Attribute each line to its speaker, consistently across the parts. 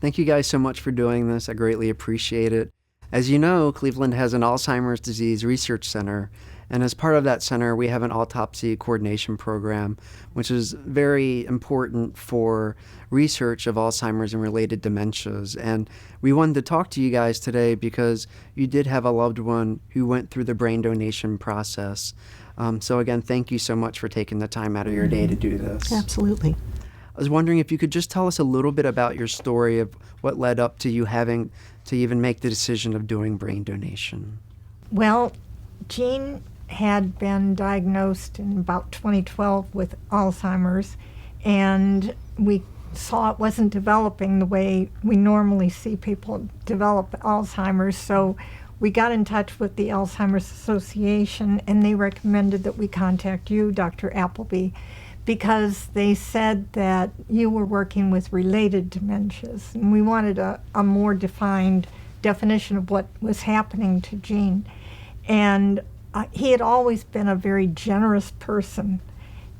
Speaker 1: Thank you guys so much for doing this. I greatly appreciate it. As you know, Cleveland has an Alzheimer's disease research center, and as part of that center, we have an autopsy coordination program, which is very important for research of Alzheimer's and related dementias. And we wanted to talk to you guys today because you did have a loved one who went through the brain donation process. So again, thank you so much for taking the time out of your day to do this.
Speaker 2: Absolutely.
Speaker 1: I was wondering if you could just tell us a little bit about your story of what led up to you having to even make the decision of doing brain donation.
Speaker 3: Well, Jean had been diagnosed in about 2012 with Alzheimer's, and we saw it wasn't developing the way we normally see people develop Alzheimer's, so we got in touch with the Alzheimer's Association, and they recommended that we contact you, Dr. Appleby, because they said that you were working with related dementias, and we wanted a more defined definition of what was happening to Jean. And he had always been a very generous person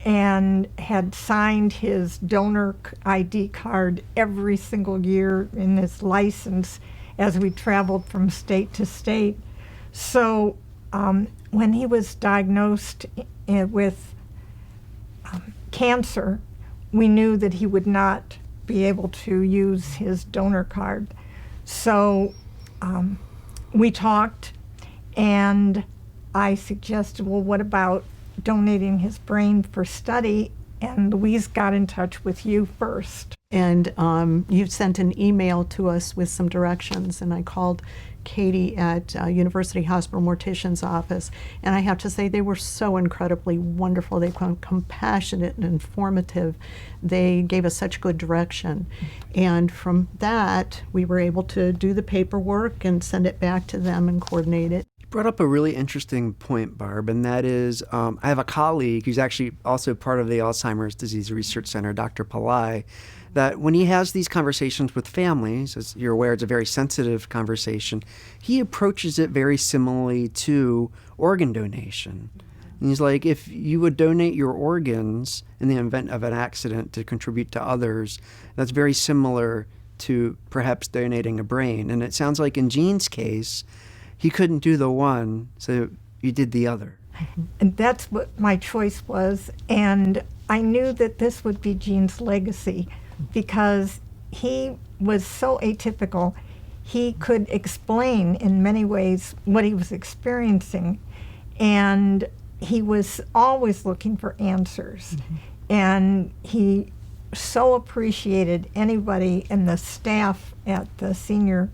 Speaker 3: and had signed his donor ID card every single year in his license as we traveled from state to state. So when he was diagnosed with cancer, we knew that he would not be able to use his donor card. So we talked, and I suggested, well, what about donating his brain for study? And Louise got in touch with you first.
Speaker 2: And you sent an email to us with some directions, and I called Katie at University Hospital Mortician's office, and I have to say they were so incredibly wonderful. They were compassionate and informative. They gave us such good direction, and from that we were able to do the paperwork and send it back to them and coordinate it.
Speaker 1: You brought up a really interesting point, Barb, and that is I have a colleague who's actually also part of the Alzheimer's Disease Research Center, Dr. Appleby, that when he has these conversations with families, as you're aware, it's a very sensitive conversation, he approaches it very similarly to organ donation. And he's like, if you would donate your organs in the event of an accident to contribute to others, that's very similar to perhaps donating a brain. And it sounds like in Jean's case, he couldn't do the one, so you did the other.
Speaker 3: And that's what my choice was. And I knew that this would be Jean's legacy because he was so atypical. He could explain in many ways what he was experiencing, and he was always looking for answers. And he so appreciated anybody in the staff at the senior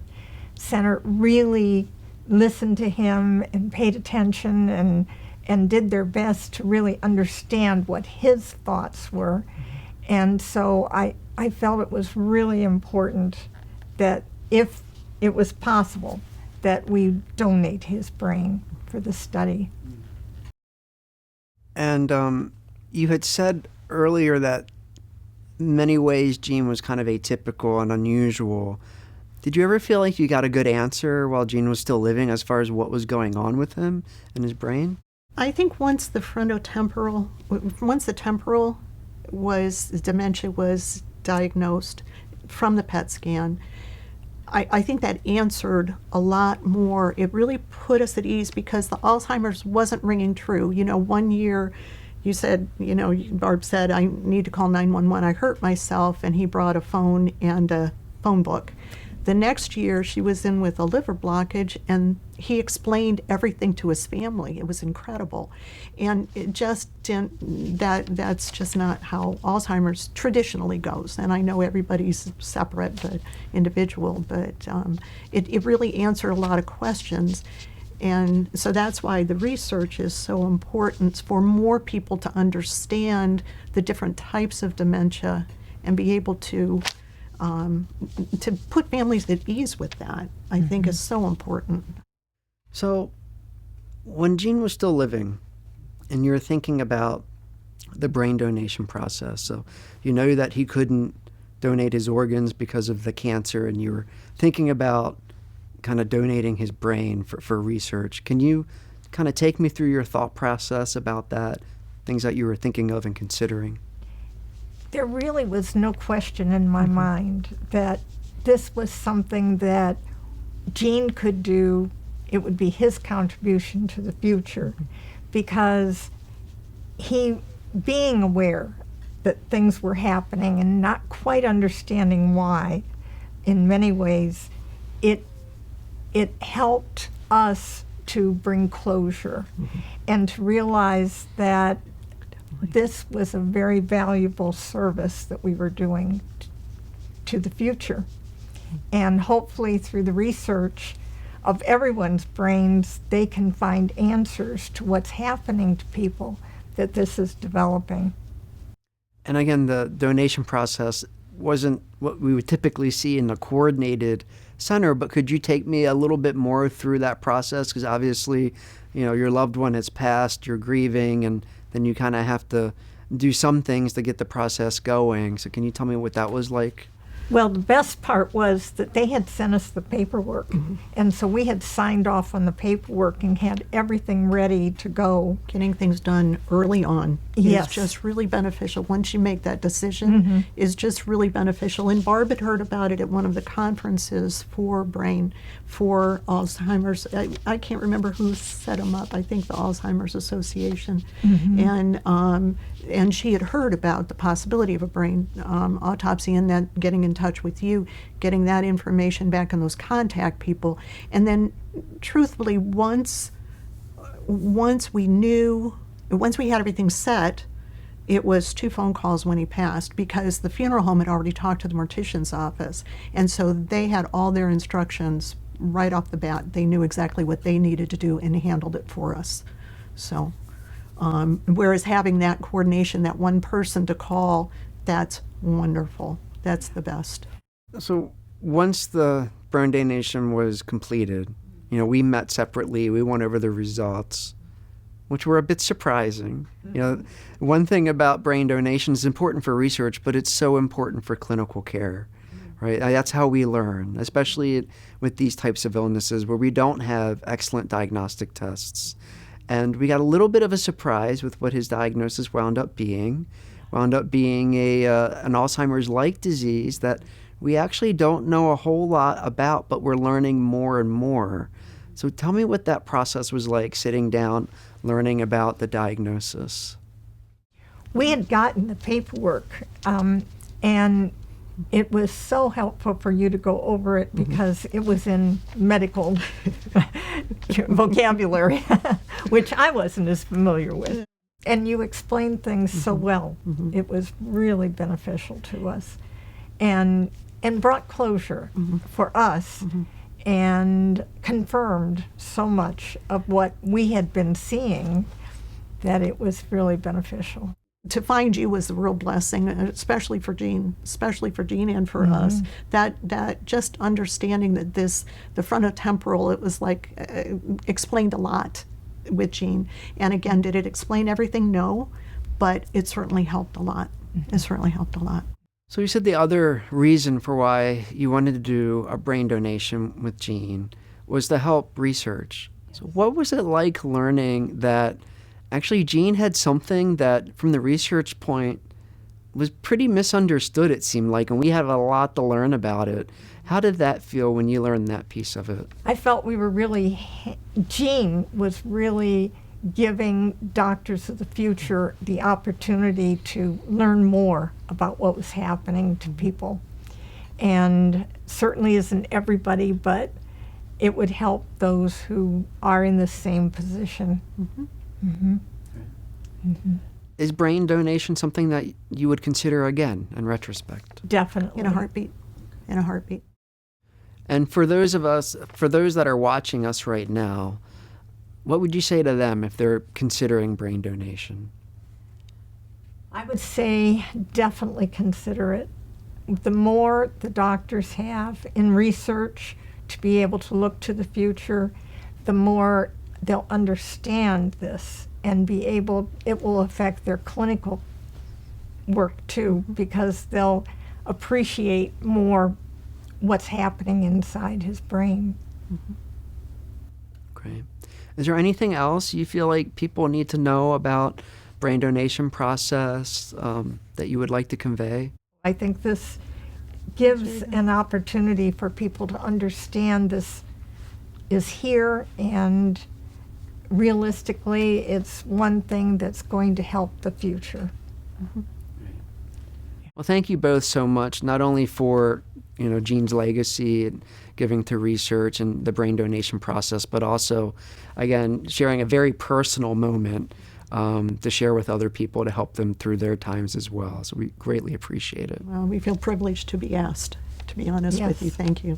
Speaker 3: center really listened to him and paid attention and did their best to really understand what his thoughts were. And so I felt it was really important that if it was possible that we donate his brain for the study.
Speaker 1: And you had said earlier that in many ways Jean was kind of atypical and unusual. Did you ever feel like you got a good answer while Jean was still living as far as what was going on with him and his brain?
Speaker 2: I think once the temporal dementia was diagnosed from the PET scan, I think that answered a lot more. It really put us at ease because the Alzheimer's wasn't ringing true. You know, one year you said, Barb said, I need to call 911. I hurt myself, and he brought a phone and a phone book. The next year, she was in with a liver blockage, and he explained everything to his family. It was incredible. And it just didn't, that's just not how Alzheimer's traditionally goes. And I know everybody's separate, but individual, but it really answered a lot of questions. And so that's why the research is so important, for more people to understand the different types of dementia and be able to put families at ease with that, I think is so important.
Speaker 1: So when Jean was still living and you're thinking about the brain donation process, so you know that he couldn't donate his organs because of the cancer, and you were thinking about kind of donating his brain for research. Can you kind of take me through your thought process about that, things that you were thinking of and considering?
Speaker 3: There really was no question in my mind that this was something that Gene could do. It would be his contribution to the future, because he, being aware that things were happening and not quite understanding why, in many ways, it helped us to bring closure and to realize that this was a very valuable service that we were doing to the future. And hopefully through the research of everyone's brains, they can find answers to what's happening to people that this is developing.
Speaker 1: And again, the donation process wasn't what we would typically see in a coordinated center, but could you take me a little bit more through that process? Because obviously, your loved one has passed, you're grieving, and then you kind of have to do some things to get the process going. So can you tell me what that was like?
Speaker 3: Well, the best part was that they had sent us the paperwork, and so we had signed off on the paperwork and had everything ready to go.
Speaker 2: Getting things done early on
Speaker 3: Yes.
Speaker 2: is just really beneficial. Once you make that decision, is just really beneficial. And Barb had heard about it at one of the conferences for Alzheimer's. I can't remember who set them up. I think the Alzheimer's Association. And she had heard about the possibility of a brain autopsy, and then getting in touch with you, getting that information back in those contact people. And then truthfully, once we had everything set, it was 2 phone calls when he passed, because the funeral home had already talked to the mortician's office. And so they had all their instructions right off the bat. They knew exactly what they needed to do and handled it for us. So, whereas having that coordination, that one person to call, that's wonderful. That's the best.
Speaker 1: So once the brain donation was completed, we met separately. We went over the results, which were a bit surprising. One thing about brain donation is important for research, but it's so important for clinical care, right? That's how we learn, especially with these types of illnesses where we don't have excellent diagnostic tests. And we got a little bit of a surprise with what his diagnosis wound up being an Alzheimer's-like disease that we actually don't know a whole lot about, but we're learning more and more. So tell me what that process was like, sitting down, learning about the diagnosis.
Speaker 3: We had gotten the paperwork, and it was so helpful for you to go over it because it was in medical vocabulary, which I wasn't as familiar with. And you explained things so well. It was really beneficial to us, and brought closure for us, and confirmed so much of what we had been seeing, that it was really beneficial.
Speaker 2: To find you was a real blessing, especially for Jean and for us. That just understanding that the frontotemporal, it was like explained a lot with Jean. And again, did it explain everything? No, but it certainly helped a lot. It certainly helped a lot.
Speaker 1: So you said the other reason for why you wanted to do a brain donation with Jean was to help research. So what was it like learning that actually Jean had something that, from the research point, was pretty misunderstood, it seemed like, and we had a lot to learn about it. How did that feel when you learned that piece of it?
Speaker 3: I felt Jean was really giving doctors of the future the opportunity to learn more about what was happening to people. And certainly isn't everybody, but it would help those who are in the same position.
Speaker 1: Is brain donation something that you would consider again in retrospect?
Speaker 3: Definitely.
Speaker 2: In a heartbeat.
Speaker 1: And for those that are watching us right now, what would you say to them if they're considering brain donation?
Speaker 3: I would say definitely consider it. The more the doctors have in research to be able to look to the future, the more they'll understand this and it will affect their clinical work too, because they'll appreciate more what's happening inside his brain.
Speaker 1: Great. Is there anything else you feel like people need to know about brain donation process that you would like to convey?
Speaker 3: I think this gives an opportunity for people to understand this is here, and realistically, it's one thing that's going to help the future.
Speaker 1: Well, thank you both so much, not only for Jean's legacy and giving to research and the brain donation process, but also, again, sharing a very personal moment to share with other people to help them through their times as well. So we greatly appreciate it.
Speaker 2: Well, we feel privileged to be asked, to be honest with you.
Speaker 3: Yes.
Speaker 2: Thank you.